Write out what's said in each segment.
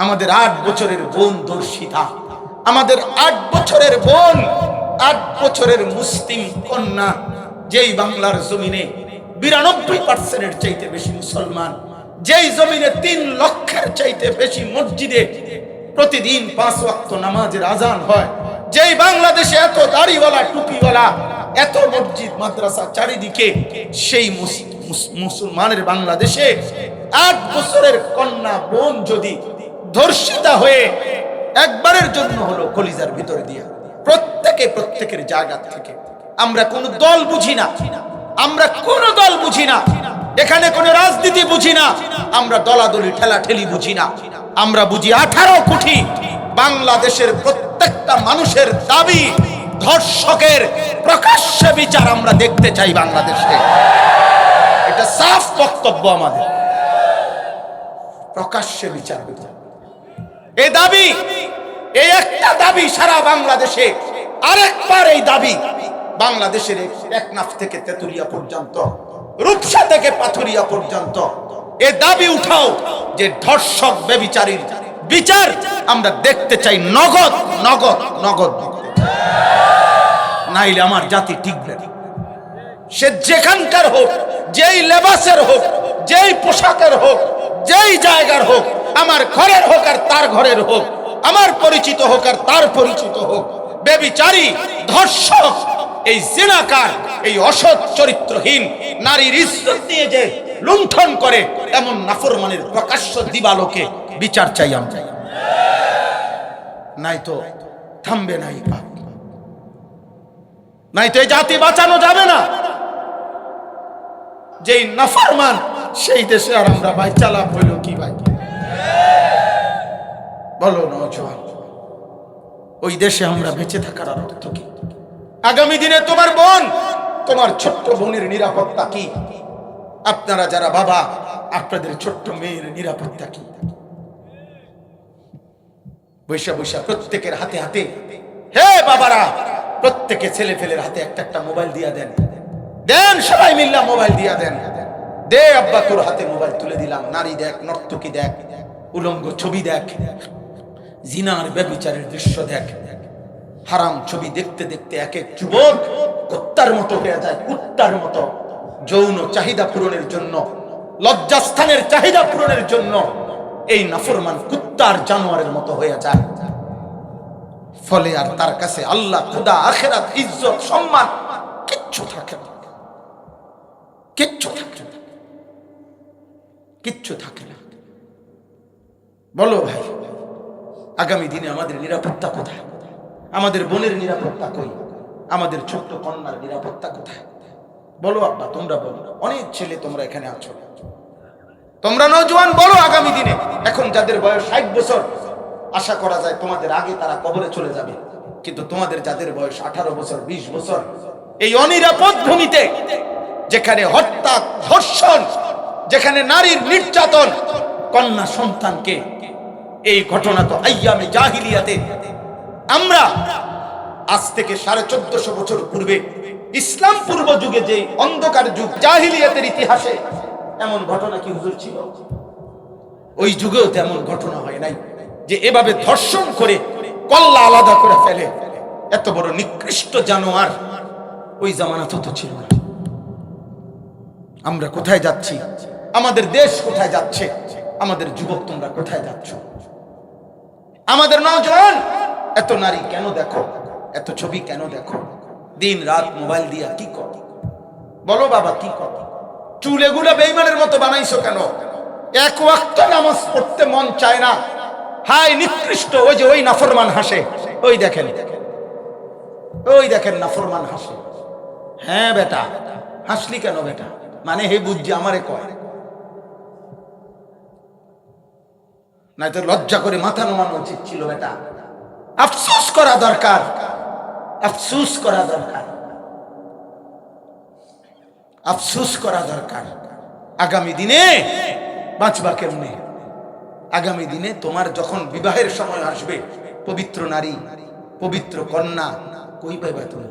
আমাদের 8 বছরের বোন ধর্ষিতা, আমাদের 8 বছরের বোন, 8 বছরের মুসলিম কন্যা, যেই বাংলার জমিনে 92% চাইতে বেশি মুসলমান, যেই জমিনে 3 লক্ষের চাইতে বেশি মসজিদে প্রতিদিন 5 ওয়াক্ত নামাজের আজান হয়, যেই বাংলাদেশে এত দাড়িওয়ালা টুপিওয়ালা, এত মসজিদ মাদ্রাসা চারিদিকে, সেই মুসলমানের বাংলাদেশে 8 বছরের কন্যা বোন যদি ধর্ষিতা হয়ে একবারের জন্য হলো কলিজার ভিতরে দিয়া, প্রত্যেকের জায়গা থেকে, আমরা কোন দল বুঝি না, আমরা কোন দল বুঝি না, এখানে কোন রাজনীতি বুঝি না, আমরা দলাদলি ঠেলাঠেলি বুঝি না, আমরা বুঝি 18 কোটি বাংলাদেশের প্রত্যেকটা মানুষের দাবি ধর্ষকের প্রকাশ্য বিচার আমরা দেখতে চাই বাংলাদেশে। এটা সাফ বক্তব্য আমাদের, প্রকাশ্য বিচার। এই দাবি, এই একটা দাবি সারা বাংলাদেশে, আরেকবার এই দাবি বাংলাদেশের টেকনাফ থেকে তেতুলিয়া পর্যন্ত, রূপসা থেকে পাথুরিয়া পর্যন্ত এই দাবি উঠাও যে ধর্ষক ব্যভিচারীর বিচার আমরা দেখতে চাই, নগদ নগদ নগদ, নাইলে আমার জাতি টিকবে না। সে যেখানকার হোক, যেই লেবাসের হোক, যেই পোশাকের হোক, যেই জায়গার হোক, আমার ঘরের হোক আর তার ঘরের হোক, আমার পরিচিত হোক আর তার পরিচিত হোক, ব্যভিচারী, ধর্ষক, এই জিনাকার, এই অসৎ চরিত্রহীন নারীর ইজ্জত নিয়ে যে লুণ্ঠন করে, এমন নাফরমানের প্রকাশ্য দিবালোকে বিচার চাই আমরা, নাই তো থামবে না এই পাপ, নাই তো এই জাতি বাঁচানো যাবে না। যেই নাফরমান সেই দেশে আর আমরা ভাই চালাপ হইল কি ভাই, বলো নওজোয়ান, ওই দেশে আমরা বেঁচে থাকার অর্থ কি? আগামী দিনে তোমার বোন, তোমার ছোট্ট বোনের নিরাপত্তা কি? আপনারা যারা বাবা, আপনাদের ছোট্ট মেয়ের নিরাপত্তা কি? বৈশা বৈশা প্রত্যেকের হাতে হাতে, হে বাবারা, প্রত্যেকে ছেলে ফেলের হাতে একটা একটা মোবাইল দিয়া দেন, দেন সবাই মিল্লা মোবাইল দিয়া দেন, দে আব্বা তোর হাতে মোবাইল তুলে দিলাম, নারী দেখ, নর্তকী দেখ, উলঙ্গ ছবি দেখ, জিনার ব্যভিচারের দৃশ্য দেখ, হারাম ছবি দেখতে দেখতে এক এক যুবক কুত্তার মতো হয়ে যায়, কুত্তার মতো। যৌন চাহিদা পূরণের জন্য, লজ্জাস্থানের চাহিদা পূরণের জন্য এই নাফরমান কুত্তার জানোয়ারের মতো হয়ে যায়। ফলে আর তার কাছে আল্লাহ, খুদা, আখিরাত, ইজ্জত, সম্মান কিচ্ছু থাকে না, কিচ্ছু থাকে না, কিচ্ছু থাকে না। বলো ভাই, আগামী দিনে আমাদের নিরাপত্তা কোথায়? আমাদের বোনের নিরাপত্তা কই? আমাদের ছোট্ট কন্যার নিরাপত্তা কোথায়? বলো আব্বা, তোমরা বলো, অনেক ছেলে তোমরা এখানে আছো, তোমরা নওজোয়ান, বলো আগামী দিনে, এখন যাদের বয়স 60 বছর, আশা করা যায় তোমাদের আগে তারা কবরে চলে যাবে, কিন্তু তোমাদের যাদের বয়স 18 বছর, 20 বছর, এই অনিরাপদ ভূমিতে, যেখানে হত্যা, ধর্ষণ, যেখানে নারীর নির্যাতন, কন্যা সন্তানকে, এই ঘটনা তো আইয়ামে জাহিলিয়াতে, আমরা আজ থেকে 1450 বছর পূর্বে, ইসলাম পূর্ব যুগে, যে অন্ধকার যুগ, জাহিলিয়াতের ইতিহাসে এমন ঘটনা কি হুজুর ছিল? ওই যুগেও তেমন ঘটনা হয় নাই যে এভাবে ধর্ষণ করে কল্লা আলাদা করে ফেলে। এত বড় নিকৃষ্ট জানোয়ার ওই জামানাতে তো ছিল না। আমরা কোথায় যাচ্ছি? আমাদের দেশ কোথায় যাচ্ছে? আমাদের যুবক তোমরা কোথায় যাচ্ছ? আমাদের নওজোয়ান এত নারী কেন দেখো, এত ছবি কেন দেখো? দিন রাত মোবাইল দিয়া কি কর? বলো বাবা, কি কর? চুল এগুলা বেঈমানের মতো বানাইছো কেন? এক ওয়াক্ত নামাজ পড়তে মন চায় না। হায় নিকৃষ্ট! ওই যে ওই নাফরমান হাসে, ওই দেখেন, ওই দেখেন নাফরমান হাসে। হ্যাঁ বেটা, হাসলি কেন বেটা? মানে হে বুঝছি আমারে কয়, নাই তো লজ্জা করে মাথা নোয়ানো উচিত ছিল বেটা। আফসোস করা দরকার, আফসোস করা দরকার, আফসোস করা দরকার। আগামী দিনে বাঁচবা কেমনে? আগামী দিনে তোমার যখন বিবাহের সময় আসবে, পবিত্র নারী, পবিত্র কন্যা কই পাইবা তুমি?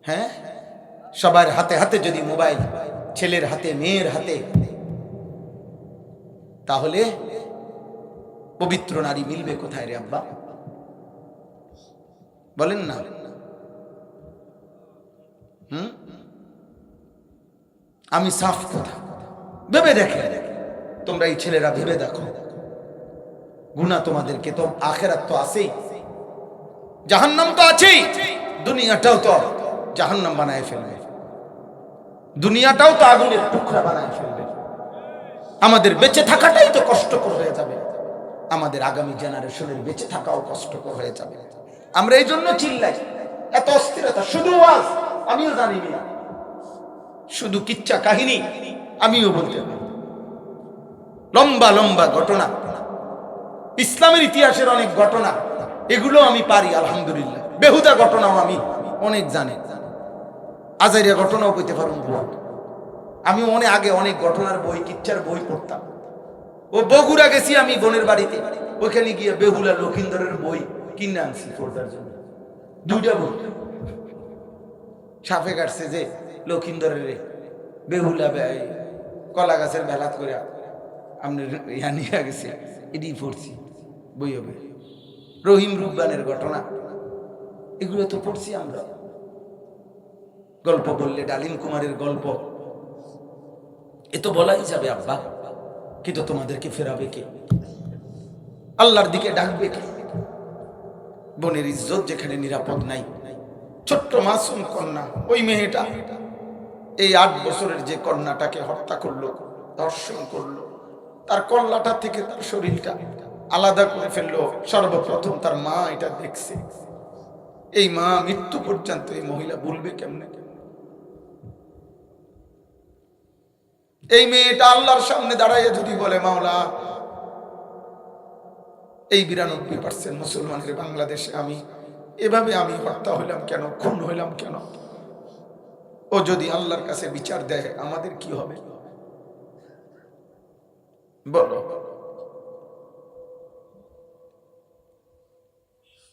হ্যাঁ, সবার হাতে হাতে যদি মোবাইল, ছেলের হাতে, মেয়ের হাতে, তাহলে পবিত্র নারী মিলবে কোথায় রে আব্বা? বলেন না। আমি সাফ কথা ভেবে দেখে, তোমরা এই ছেলেরা ভেবে দেখো, গুনাহ তোমাদেরকে তো, আখেরাত তো আছেই, জাহান্নাম তো আছেই, দুনিয়াটাও তো জাহান্নাম বানায় ফেলবে, দুনিয়াটাও তো আগুনের টুকরা বানায় ফেলবে। আমাদের বেঁচে থাকাটাই তো কষ্টকর হয়ে যাবে, আমাদের আগামী জেনারেশনের বেঁচে থাকাও কষ্টকর হয়ে যাবে। আমরা এই জন্য চিল্লাই, এত অস্থিরতা। শুধু ওয়াজ আমিও জানি না, শুধু কিচ্ছা কাহিনী আমিও বলতে পারি, লম্বা লম্বা ঘটনা, ইসলামের ইতিহাসের অনেক ঘটনা, এগুলো আমি পারি আলহামদুলিল্লাহ। বেহুদা ঘটনাও আমি অনেক জানি, আজাইরিয়া ঘটনাও কইতে পারুন। আমি অনেক আগে অনেক ঘটনার বই, কিচ্ছার বই পড়তাম। ও বগুড়া গেছি আমি বোনের বাড়িতে, ওইখানে গিয়ে বেহুলা লক্ষিন্দরের বই কিনে আনছি পড়ার জন্য, 2টা বই। সাপে কাটছে যে লক্ষিন্দরের বেহুলা কলা গাছের বেলাত করে আপনি ইয়া নিয়ে গেছে, এটি পড়ছি বই হবে। রহিম রুব্বানের ঘটনা, এগুলো তো পড়ছি আমরা। গল্প বললে ডালিম কুমারের গল্প, এ তো বলাই যাবে আব্বা, কিন্তু তোমাদেরকে ফেরাবে কে? আল্লাহর দিকে ডাকবে কে? বোনের ইজ্জত যেখানে নিরাপদ নাই। ছোট্ট মাসুম কন্যা, ওই মেয়েটা এই 8 বছরের যে কন্যাটাকে হত্যা করলো, ধর্ষণ করলো, তার কল্লাটা থেকে তার শরীরটা আলাদা করে ফেললো। সর্বপ্রথম তার মা এটা দেখছে। এই মা মৃত্যু পর্যন্ত এই মহিলা ভুলবে কেমনে? এই মেয়েটা আল্লাহর সামনে দাঁড়াইয়া যদি বলে, মাওলা, এই 92% মুসলমানের বাংলাদেশে আমি এভাবে আমি হত্যা হইলাম কেন, খুন হইলাম কেন? ও যদি আল্লাহর কাছে বিচার দেয়, আমাদের কি হবে? বলো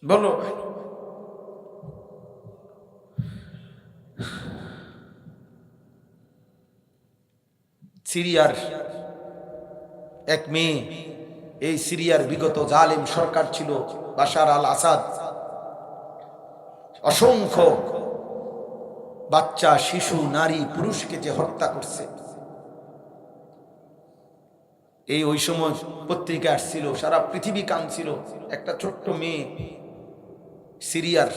বলো। সিরিয়ার এক মেয়ে, এই সিরিয়ার বিগত জালেম সরকার ছিল বাশার আল আসাদ, অসংখ্য বাচ্চা, শিশু, নারী, পুরুষকে যে হত্যা করছে, এই ওই সময় পত্রিকা আসছিল, সারা পৃথিবী কাঁদছিল। একটা ছোট্ট মেয়ে সিরিয়ার,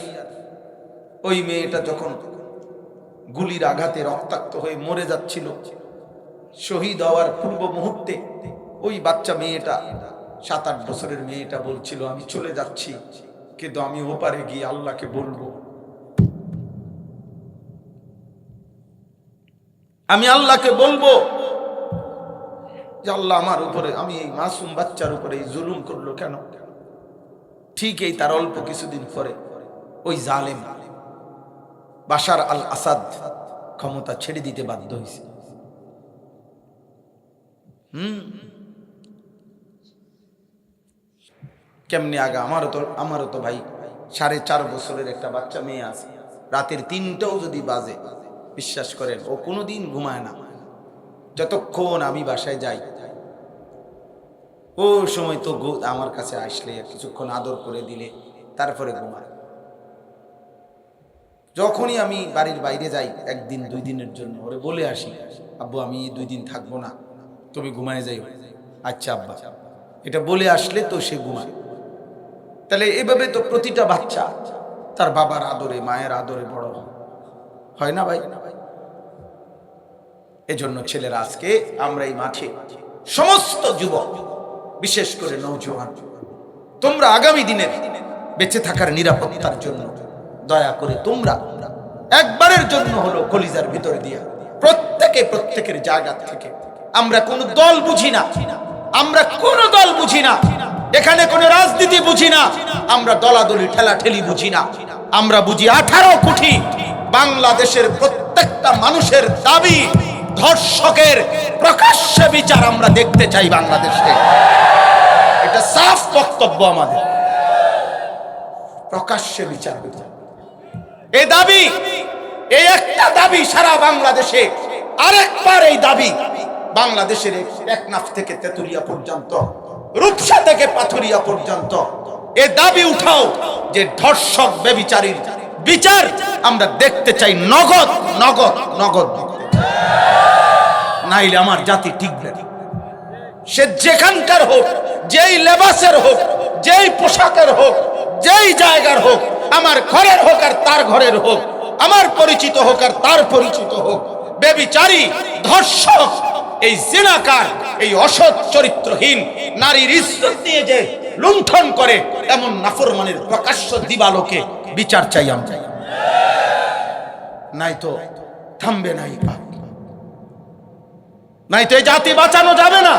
ওই মেয়েটা যখন গুলির আঘাতে রক্তাক্ত হয়ে মরে যাচ্ছিল, শহীদ হওয়ার পূর্ব মুহূর্তে ওই বাচ্চা মেয়েটা, 7-8 বছরের মেয়েটা বলছিল, আমি চলে যাচ্ছি, কিন্তু আমি ওপারে গিয়ে আল্লাহকে বলবো, আমি আল্লাহকে বলবো যে আল্লাহ আমার উপরে, আমি এই মাসুম বাচ্চার উপরে এই জুলুম করলো কেন? ঠিক এই তার অল্প কিছুদিন পরে ওই জালেম বাশার আল আসাদ ক্ষমতা ছেড়ে দিতে বাধ্য হয়েছে। কেমনি আগা? আমারও তো ভাই 4.5 বছরের একটা বাচ্চা মেয়ে আছে, রাতের 3টাও যদি বাজে, বিশ্বাস করেন ও কোনোদিন ঘুমায় না, যতক্ষণ আমি বাসায় যাই। ও সময় তো আমার কাছে আসলে কিছুক্ষণ আদর করে দিলে তারপরে ঘুমায়। যখনই আমি বাড়ির বাইরে যাই 1-2 দিনের জন্য, ওরে বলে আসি, আব্বু আমি 2 দিন থাকবো না, তুমি ঘুমায় যাই। আচ্ছা আব্বা, এটা বলে আসলে তো সে ঘুমায়। তাহলে এভাবে তো প্রতিটা বাচ্চা তার বাবার আদরে, মায়ের আদরে বড় হয় না ভাই? এজন্য ছেলেরা, আজকে আমরা এই মাঠে সমস্ত যুবক, বিশেষ করে নওজোয়ান, তোমরা আগামী দিনের বেঁচে থাকার নিরাপত্তার জন্য দয়া করে তোমরা একবারের জন্য হলো কলিজার ভিতরে দিয়া প্রত্যেকের জায়গা থেকে, আমরা কোনো দল বুঝি না, আমরা কোনো দল বুঝি না, এখানে কোনো রাজনীতি বুঝি না, আমরা দলাদলি ঠেলাঠেলি বুঝি না, আমরা বুঝি 18 কোটি বাংলাদেশের প্রত্যেকটা মানুষের দাবি, ধর্ষকের প্রকাশ্যে বিচার আমরা দেখতে চাই বাংলাদেশে। এটা সাফ বক্তব্য আমাদের, প্রকাশ্যে বিচার। এই দাবি, এই একটা দাবি সারা বাংলাদেশে, আরেকবার এই দাবি বাংলাদেশের টেকনাফ থেকে তেতুলিয়া পর্যন্ত রূপসা থেকে পাথুরিয়া পর্যন্ত এ দাবি উঠাও যে ধর্ষক ব্যভিচারীর বিচার আমরা দেখতে চাই নগদ নগদ নগদ, নাইলে আমার জাতি টিকবে না। সে যেখানকার হোক, যেই লেবাসের হোক, যেই পোশাকের হোক, যেই জায়গার হোক, আমার ঘরের হোক আর তার ঘরের হোক, আমার পরিচিত হোক আর তার পরিচিত হোক, ব্যভিচারী, ধর্ষক, এই জিনাকার, এই অসৎ চরিত্রহীন নারীর ইজ্জত নিয়ে যে লুণ্ঠন করে এমন নাফরমানের প্রকাশ্য দিবালোকে বিচার চাই আমরা, নাই তো থামবে না এই পাপ, নাই তো এই জাতি বাঁচানো যাবে না।